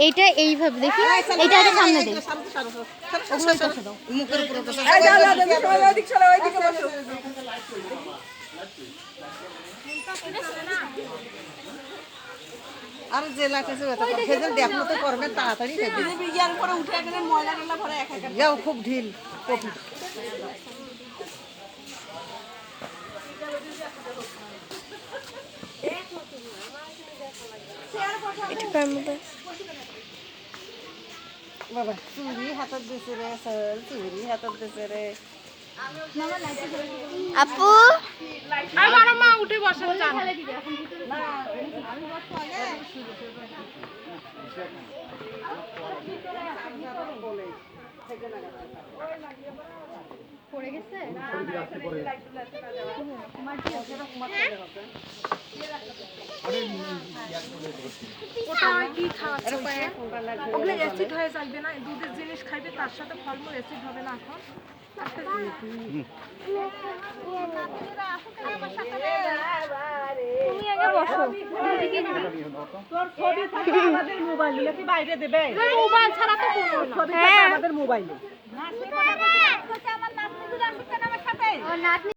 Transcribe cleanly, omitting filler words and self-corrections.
এইটা এইভাবে দেখি, এইটা আগে সামনে দেই। আর যে লাগতেছে ফেজল দেখো তো করবে তাড়াতাড়ি বিজ্ঞান করে উঠে এখানে ময়লা টয়লা ভরে একা একা যাও খুব ঢিল কপি বাবা চুরি হাতত দিছে রে সল চুরি হাতত দিছে রে আপু আমার মা উঠে বসে চান না আমি পড়ে গেছে। ওটা কি খাওয়াচ্ছে ওগুলো অ্যাসিড হয়ে যাবে না, দুধের জিনিস খাইবে তার সাথে ফলমূল অ্যাসিড হবে না এখন। তুমি আগে বসো। তোর ছবি থাকে আমাদের মোবাইলে কি বাইরে দেবে মোবাইল ছাড়া তো কোনো না। ছবি থাকে আমাদের মোবাইলে আমার নাতনি